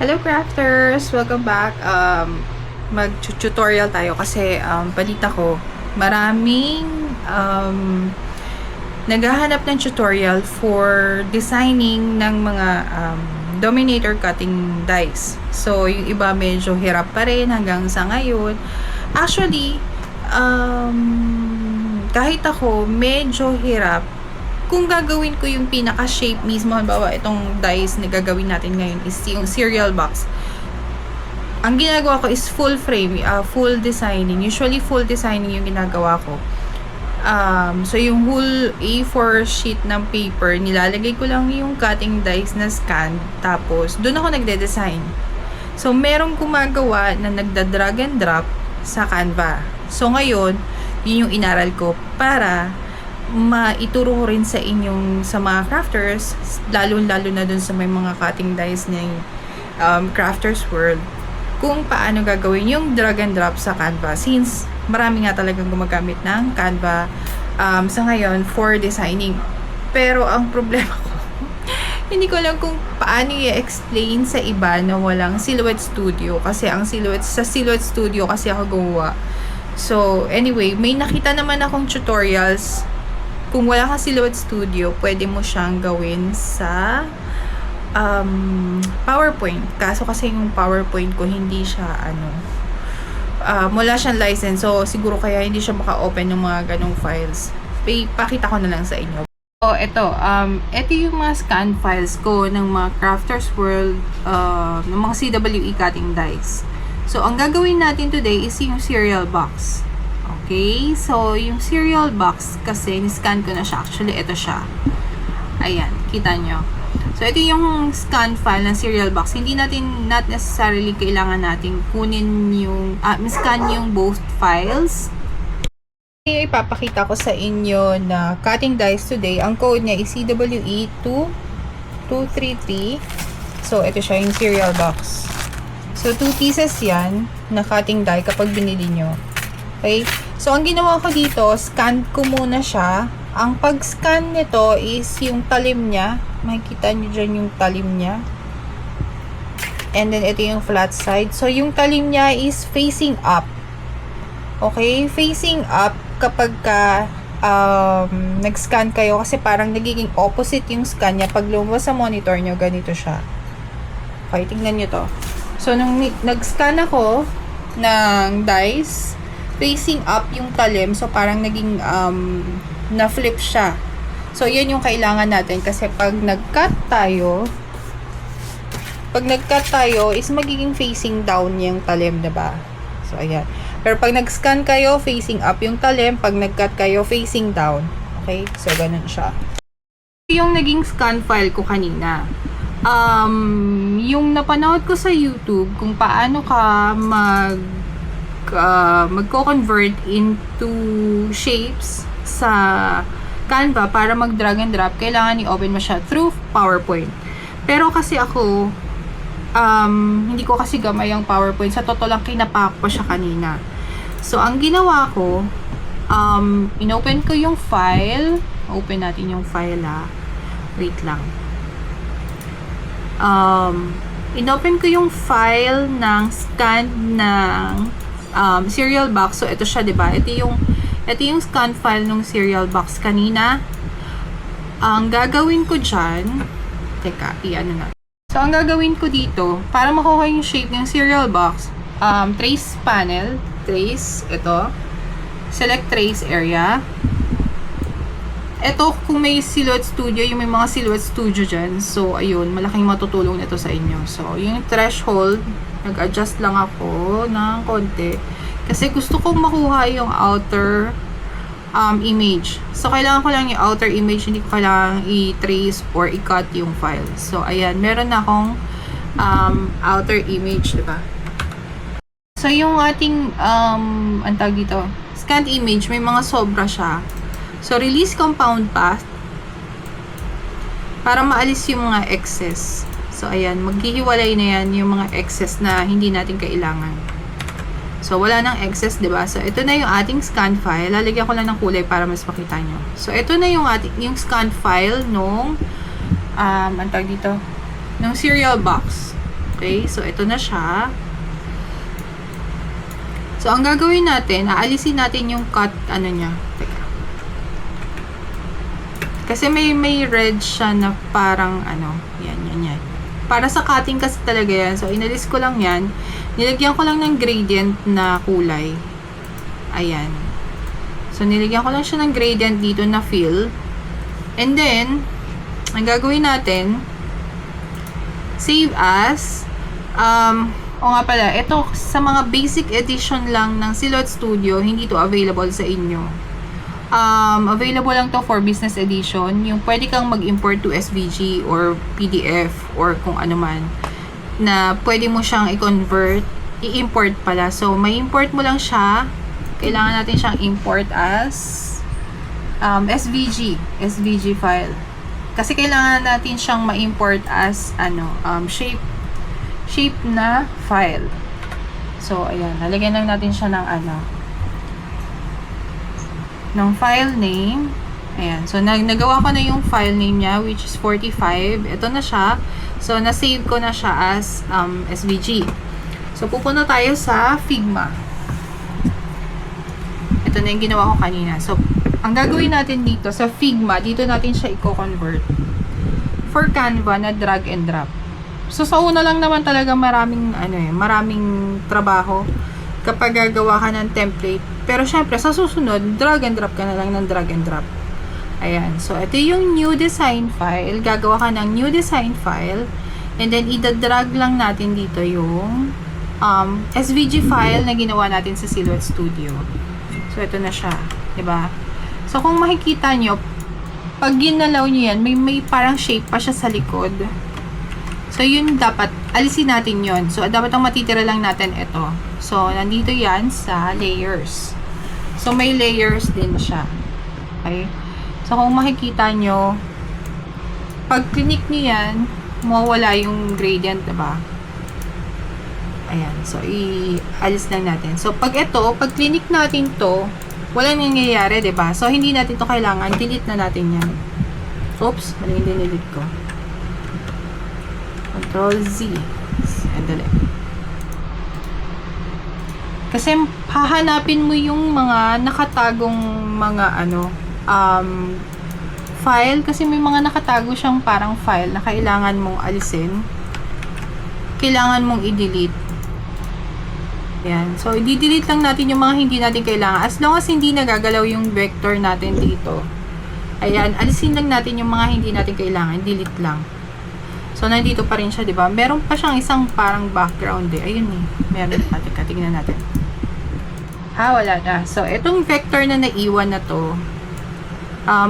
Hello crafters! Welcome back. Mag-tutorial tayo kasi balita ko maraming naghahanap ng tutorial for designing ng mga dominator cutting dies. So, yung iba medyo hirap pa rin hanggang sa ngayon. Actually, kahit ako medyo hirap kung gagawin ko yung pinaka-shape mismo. Halimbawa, itong dies na gagawin natin ngayon is yung cereal box. Ang ginagawa ko is full frame, full designing. Usually, full designing yung ginagawa ko. So, yung whole A4 sheet ng paper, nilalagay ko lang yung cutting dies na scan. Tapos, doon ako nagde-design. So, merong gumagawa na nagda-drag and drop sa Canva. So, ngayon, yun yung inaral ko para maituro ko rin sa inyong sa mga crafters, lalo na dun sa may mga cutting dies ng crafters world, kung paano gagawin yung drag and drop sa Canva, since marami nga talagang gumagamit ng Canva sa ngayon for designing. Pero ang problema ko, hindi ko alam kung paano i-explain sa iba na walang Silhouette Studio, kasi ang Silhouette Studio kasi ako gumawa. So anyway, may nakita naman akong tutorials. Kung wala kang Silhouette Studio, pwede mo siyang gawin sa PowerPoint. Kaso kasi yung PowerPoint ko, hindi siya wala siyang license. So, siguro kaya hindi siya maka-open ng mga ganong files. Pakita ko na lang sa inyo. So, ito yung mga scan files ko ng mga Crafters World, ng mga CWE cutting dies. So, ang gagawin natin today is yung cereal box. Okay, so yung cereal box kasi ni-scan ko na siya. Actually, ito siya. Ayan, kita nyo. So, ito yung scan file ng cereal box. Hindi natin, not necessarily kailangan natin kunin yung, scan yung both files. Ipapakita ko sa inyo na cutting dies today. Ang code niya is CWE2233. So, ito siya yung cereal box. So, 2 pieces yan na cutting die kapag binili nyo. Okay? So, ang ginawa ko dito, scan ko muna siya. Ang pag-scan nito is yung talim niya. Makikita nyo dyan yung talim niya. And then, ito yung flat side. So, yung talim niya is facing up. Okay? Facing up kapag nag-scan kayo. Kasi parang nagiging opposite yung scan niya. Pag lumabas sa monitor nyo, ganito siya. Okay, tingnan nyo to. So, nung nag-scan ako ng dies, facing up yung talim. So, parang naging na-flip siya. So, yan yung kailangan natin. Kasi pag nag-cut tayo, is magiging facing down yung talim, diba? So, ayan. Pero pag nag-scan kayo, facing up yung talim. Pag nag-cut kayo, facing down. Okay? So, ganun siya. Yung naging scan file ko kanina. Yung napanood ko sa YouTube, kung paano ka magko-convert into shapes sa Canva para mag-drag and drop, kailangan i-open mo siya through PowerPoint. Pero kasi ako, hindi ko kasi gamay ang PowerPoint. Sa totoo lang, kinapak pa siya kanina. So, ang ginawa ko, in-open ko yung file. Open natin yung file, Wait lang. In-open ko yung file ng scan ng cereal box. So, ito siya, diba? Ito yung scan file ng cereal box kanina. Ang gagawin ko dyan, teka, i-ano na. So, ang gagawin ko dito, para makuha yung shape ng cereal box, trace panel, trace, ito, select trace area. Ito, kung may Silhouette Studio, yung may mga Silhouette Studio dyan, so, ayun, malaking matutulong nito sa inyo. So, yung threshold, nag-adjust lang ako ng konti. Kasi gusto kong makuha yung outer image. So, kailangan ko lang yung outer image. Hindi ko kailangan i-trace or i-cut yung file. So, ayan. Meron na akong outer image, diba? So, yung ating, ang tawag dito, scanned image, may mga sobra siya. So, release compound path para maalis yung mga excess. So, ayan. Maghihiwalay na yan yung mga excess na hindi natin kailangan. So, wala nang excess, diba? So, ito na yung ating scan file. Lalagyan ko lang ng kulay para mas makita nyo. So, ito na yung yung scan file nung, ang tawag dito, ng cereal box. Okay? So, ito na siya. So, ang gagawin natin, aalisin natin yung cut, ano niya. Teka. Kasi may red siya na parang, ano, yan. Para sa cutting kasi talaga yan. So, inalis ko lang yan. Nilagyan ko lang ng gradient na kulay. Ayan. So, nilagyan ko lang siya ng gradient dito na fill. And then, ang gagawin natin, save as, o nga pala, ito sa mga basic edition lang ng Silhouette Studio, hindi to available sa inyo. Available lang to for business edition, yung pwede kang mag-import to SVG or PDF or kung ano man, na pwede mo siyang i-convert, i-import pala. So, may import mo lang siya, kailangan natin siyang import as SVG file. Kasi kailangan natin siyang ma-import as shape na file. So, ayan. Nalagyan lang natin siya ng ng file name. Ayan. So, nagawa ko na yung file name niya, which is 45. Ito na siya. So, na-save ko na siya as SVG. So, pupunta tayo sa Figma. Ito na yung ginawa ko kanina. So, ang gagawin natin dito sa Figma, dito natin siya i-convert. For Canva na drag and drop. So, sa una lang naman talaga maraming trabaho kapag gagawa ka ng template. Pero, syempre, sa susunod, drag and drop ka na lang ng drag and drop. Ayan. So, ito yung new design file. Gagawa ka ng new design file. And then, ida-drag lang natin dito yung SVG file na ginawa natin sa Silhouette Studio. So, ito na siya. Diba? So, kung makikita nyo, pag ginalaw nyo yan, may parang shape pa siya sa likod. So, yun dapat, alisin natin yun. So, dapat ang matitira lang natin ito. So, nandito yan sa layers. So, may layers din siya. Okay? So, kung makikita nyo, pag click nyo yan, mawawala yung gradient, diba? Ayan. So, i-alis lang natin. So, pag click natin to, walang nangyayari, diba? So, hindi natin to kailangan. Delete na natin yan. Oops, mali yung dinelete ko. Control Z. Sandali. Kasi hahanapin mo yung mga nakatagong mga file. Kasi may mga nakatago siyang parang file na kailangan mong alisin. Kailangan mong i-delete. Yan. So, i-delete lang natin yung mga hindi natin kailangan. As long as hindi nagagalaw yung vector natin dito. Ayan. Alisin lang natin yung mga hindi natin kailangan. Delete lang. So, nandito pa rin siya, diba? Meron pa siyang isang parang background eh. Ayun eh. Meron pa. Teka, tingnan natin. Wala na. So, itong vector na naiwan na to,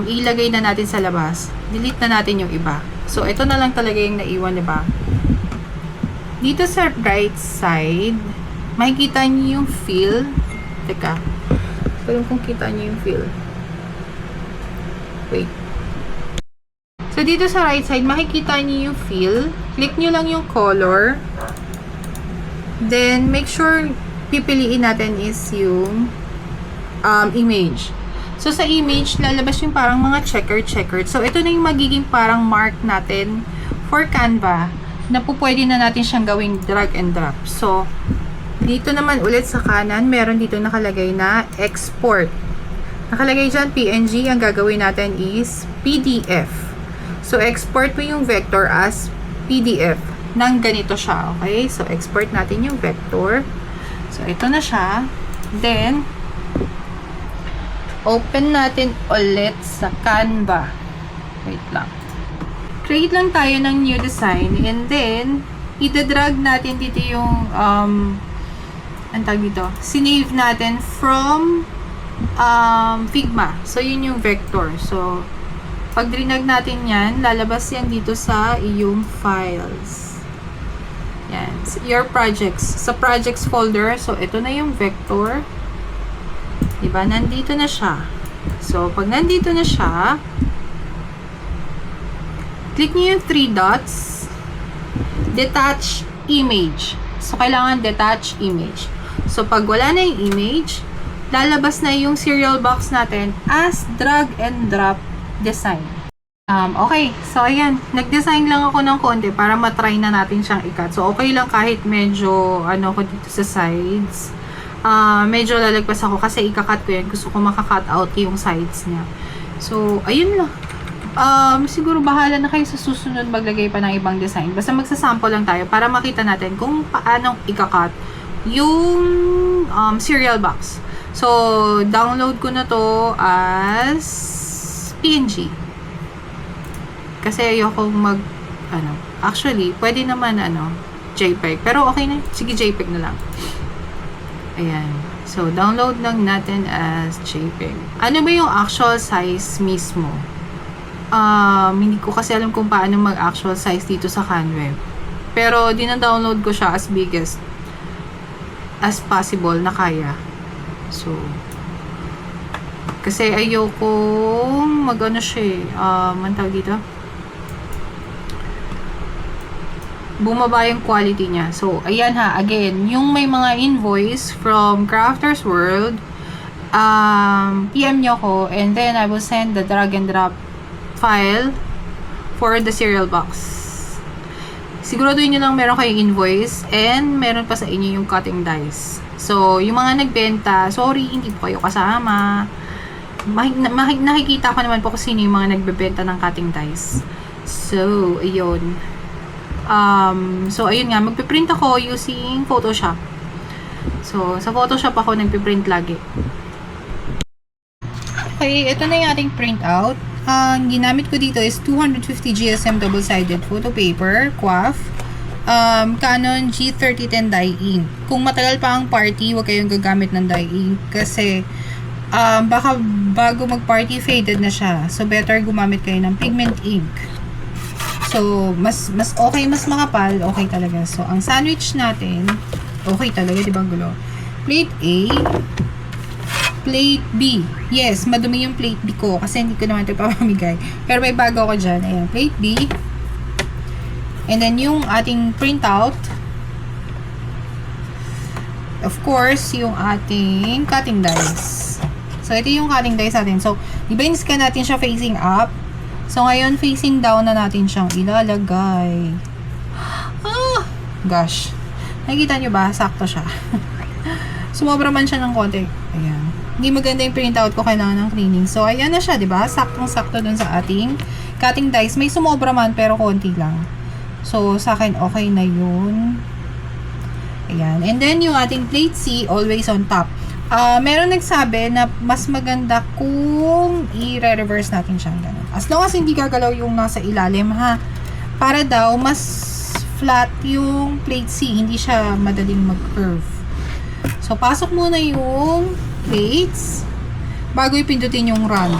ilagay na natin sa labas. Delete na natin yung iba. So, ito na lang talaga yung naiwan, diba? Dito sa right side, makikita niyo yung fill. Teka. Kung kita niyo yung fill. Wait. So, dito sa right side, makikita niyo yung fill. Click niyo lang yung color. Then, make sure pipiliin natin is yung image. So, sa image, lalabas yung parang mga checkered. So, ito na yung magiging parang mark natin for Canva na po pwede na natin siyang gawing drag and drop. So, dito naman ulit sa kanan, meron dito nakalagay na export. Nakalagay dyan PNG. Ang gagawin natin is PDF. So, export mo yung vector as PDF. Nang ganito siya. Okay? So, export natin yung vector. So, ito na siya. Then, open natin ulit sa Canva. Wait lang. Create lang tayo ng new design. And then, itadrag natin dito yung, ang tawag dito, sinave natin from Figma. So, yun yung vector. So, pag drinag natin yan, lalabas yan dito sa iyong files. Yan. Your projects. Sa projects folder, so, ito na yung vector. Diba? Nandito na siya. So, pag nandito na siya, click niyo yung 3 dots. Detach image. So, kailangan detach image. So, pag wala na yung image, lalabas na yung serial box natin as drag and drop design. Okay. So, ayan. Nag-design lang ako ng konti para matry na natin siyang i-cut. So, okay lang kahit medyo, ko dito sa sides. Medyo lalagpas ako kasi ika-cut ko yan. Gusto ko maka-cut out yung sides niya. So, ayun lang. Siguro bahala na kayo sa susunod maglagay pa ng ibang design. Basta magsasample lang tayo para makita natin kung paano ika-cut yung cereal box. So, download ko na to as PNG. Kasi ayoko actually, pwede naman JPEG. Pero okay na, sige JPEG na lang. Ayan. So, download lang natin as JPEG. Ano ba yung actual size mismo? Hindi ko kasi alam kung paano mag-actual size dito sa CanWeb. Pero, dina-download ko siya as biggest as possible na kaya. So, kasi ayokong ang tawag dito? Bumaba yung quality niya. So, ayan again, yung may mga invoice from Crafters World, PM nyo ko, and then I will send the drag and drop file for the cereal box. Siguraduhin nyo lang meron kayong invoice, and meron pa sa inyo yung cutting dies. So, yung mga nagbenta, sorry, hindi po kayo kasama. Nakikita ko naman po kung sino yung mga nagbebenta ng cutting dies. So, ayun. So, ayun nga, magpiprint ako using Photoshop. So, sa Photoshop ako nagpiprint lagi. Okay, ito na yung ating printout. Ang ginamit ko dito is 250 GSM double-sided photo paper, QAF, Canon G3010 dye ink. Kung matagal pa ang party, huwag kayong gagamit ng dye ink kasi baka bago mag-party, faded na siya. So, better gumamit kayo ng pigment ink. So, mas okay, mas makapal, okay talaga. So, ang sandwich natin, okay talaga, di ba gulo? Plate A, plate B. Yes, madumi yung plate B ko kasi hindi ko naman ito papamigay. Pero may bago ako dyan. Ayan, plate B. And then, yung ating printout. Of course, yung ating cutting dies. So, ito yung cutting dies natin. So, di ba in-scan natin siya facing up? So, ngayon, facing down na natin siyang ilalagay. Gosh. Nakikita nyo ba? Sakto siya. Sumobra man siya ng konti. Ayan. Hindi maganda yung printout ko. Kailangan ng cleaning. So, ayan na siya, diba? Saktong-sakto dun sa ating cutting dies. May sumobra man, pero konti lang. So, sa akin, okay na yun. Ayan. And then, yung ating plate C, always on top. Meron nagsabi na mas maganda kung i-reverse natin siyang ganun. As long as hindi gagalaw yung nasa ilalim, ha? Para daw, mas flat yung plate C. Hindi siya madaling mag-curve. So, pasok muna yung plates bago ipindutin yung run.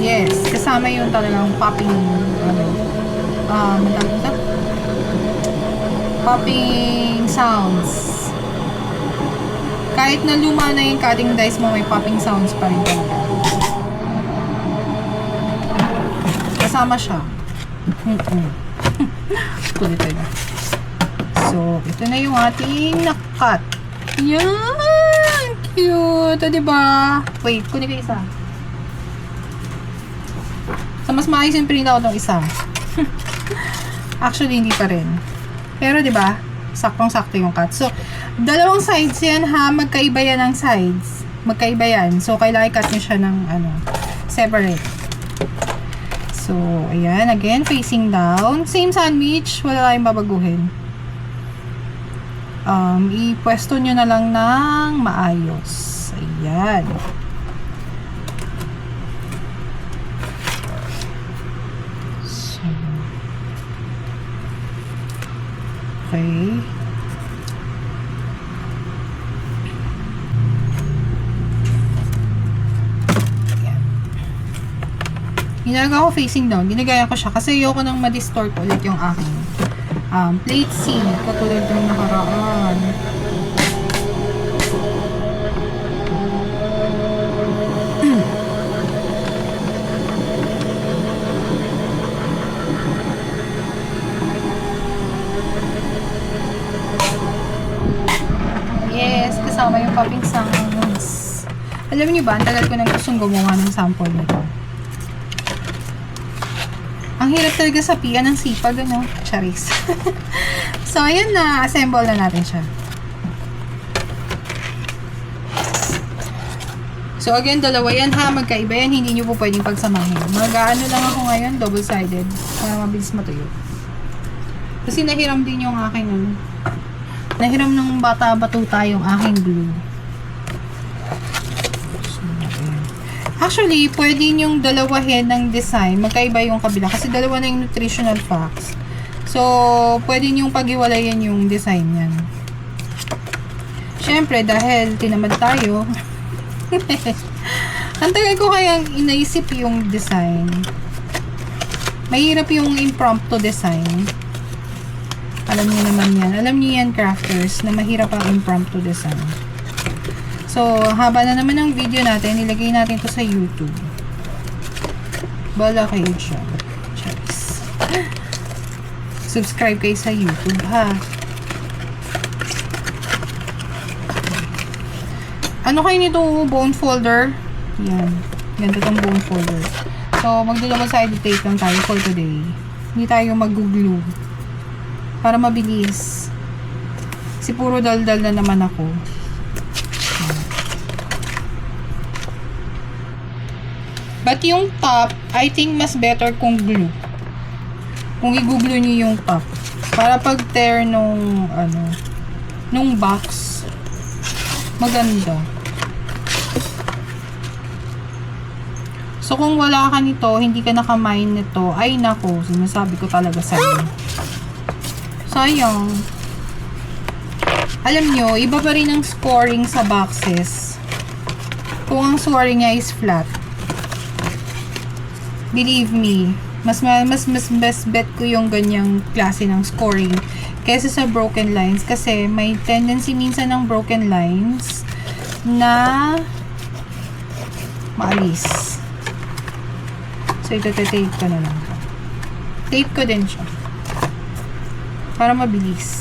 Yes, kasama yung talagang popping popping sounds. Kahit na luma na yung cutting dies mo, may popping sounds pa rin talaga. Kasama siya. Kulit na. So, ito na yung ating nakat. Yan! Cute! Diba? Wait, kunin ko isa. So, mas maayos yung printout ng isa. Actually, hindi pa rin. Pero, diba? Saktong-sakto yung cut. So, dalawang sides yan ha. Magkaiba yan ang sides. Magkaiba yan. So, kailangan i-cut nyo siya ng separate. So, ayan. Again, facing down. Same sandwich. Wala tayong babaguhin. I-pwesto nyo na lang ng maayos. Ayan. So, okay. Ginagawa ko facing down. Ginagaya ko siya kasi ayoko nang ma-distort ulit yung aking plate C. Katulad ng nakaraan. Yes, kasama yung popping sounds. Alam niyo ba, ang tagal ko nang gustong gumawa ng sample nito. Ang hirap talaga sapian ng sipag, ano? Charis. So, ayan na. Assemble na natin siya. So, again, dalawa yan ha. Magkaiba yan. Hindi nyo po pwedeng pagsamahin. Mag-ano lang ako ngayon, double-sided. Para mabilis matuyo. Kasi nahiram din yung aking, ano. Nahiram ng bata-batuta yung aking glue. Actually, pwede yung dalawahin ng design. Magkaiba yung kabila. Kasi dalawa na yung nutritional facts. So, pwede yung paghiwalayan yung design yan. Siyempre, dahil tinamad tayo, ang tagal ko kayang inaisip yung design. Mahirap yung impromptu design. Alam niyo naman yan. Alam niyo yan, crafters, na mahirap ang impromptu design. So, haba na naman ng video natin. Ilagay natin to sa YouTube. Bala kayo siya. Cheers. Subscribe kayo sa YouTube, ha? Ano kayo nito? Bone folder? Yan. Ganda tong bone folder. So, mag-double-sided tape lang tayo for today. Hindi tayo mag-glue. Para mabilis. Kasi puro daldal na naman ako. But yung top, I think mas better kung glue. Kung i-glue niyo yung top. Para pag tear nung, ano, nung box, maganda. So, kung wala ka nito, hindi ka nakamine nito, ay nako, sinasabi ko talaga sa'yo. Sayang. Alam nyo, iba pa rin ang scoring sa boxes. Kung ang scoring niya is flat. Believe me, mas best bet ko yung ganyang klase ng scoring kaysa sa broken lines kasi may tendency minsan ng broken lines na maalis. So, ito tape ko na lang. Tape ko din siya para mabilis.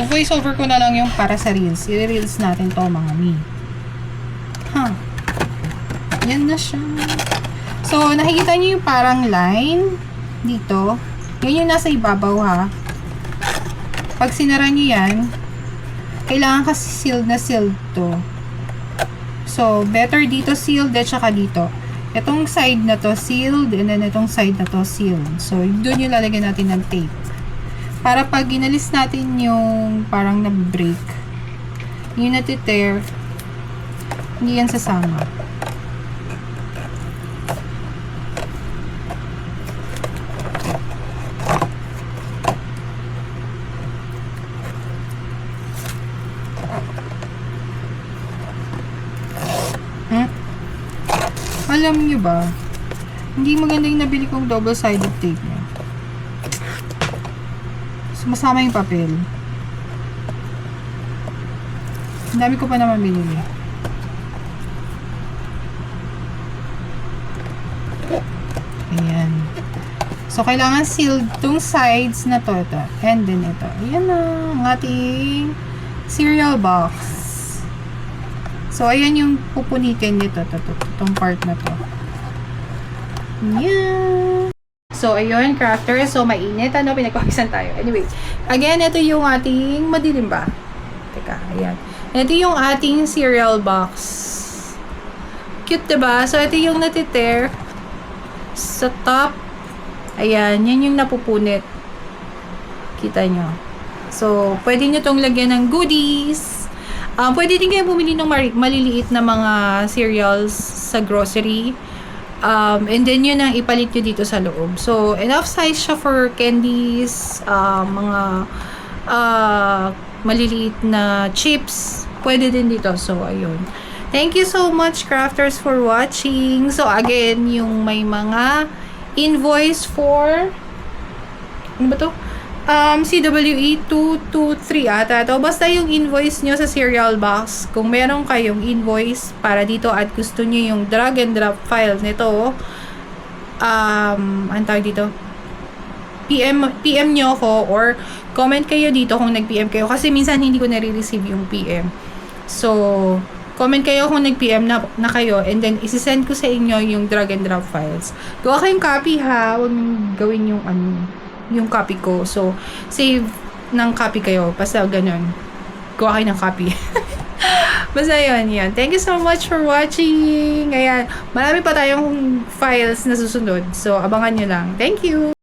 Voice over ko na lang yung para sa reels. I-reels natin to mga mi. Yan na siya. So, nakikita niyo yung parang line dito. Yan yung nasa ibabaw ha. Pag sinara niyo yan, kailangan kasi sealed na sealed to. So, better dito sealed at saka dito. Itong side na to sealed and then itong side na to sealed. So, doon yung lalagyan natin ng tape. Para pag inalis natin yung parang na-break, yung natitear, hindi yan sasama. Alam nyo ba, hindi maganda yung nabili kong double-sided tape niya. Masama yung papel. Ang dami ko pa naman binili. Ayan. So, kailangan sealed tong sides na to. Ito. And then ito. Ayan na. Ang ating cereal box. So, ayan yung pupunitin nito. Itong part na to. Ayan. So, ayun, crafters. So, mainit. Ano, pinagpapisan tayo. Anyway, again, ito yung ating madilim ba? Teka, ayan. Ito yung ating cereal box. Cute, diba? So, ito yung natitear sa top. Ayan, yan yung napupunit. Kita nyo. So, pwede nyo tong lagyan ng goodies. Pwede din kayo bumili ng maliliit na mga cereals sa grocery. And then yun ang ipalit nyo dito sa loob. So, enough size siya for candies, mga maliliit na chips. Pwede din dito. So, ayun. Thank you so much, crafters, for watching. So, again, yung may mga invoice for ano ba to? CWE 223 ata to. Basta yung invoice nyo sa cereal box. Kung meron kayong invoice para dito at gusto nyo yung drag and drop file nito, Ang tawag dito, PM nyo ako or comment kayo dito kung nag-PM kayo kasi minsan hindi ko nare-receive yung PM. So, comment kayo kung nag-PM na kayo and then isi-send ko sa inyo yung drag and drop files. Gawa kayong copy ha, huwag gawin yung copy ko. So, save ng copy kayo. Basta ganun. Gawa kayo ng copy. Basta yun. Thank you so much for watching. Ayan, marami pa tayong files na susunod. So, abangan nyo lang. Thank you!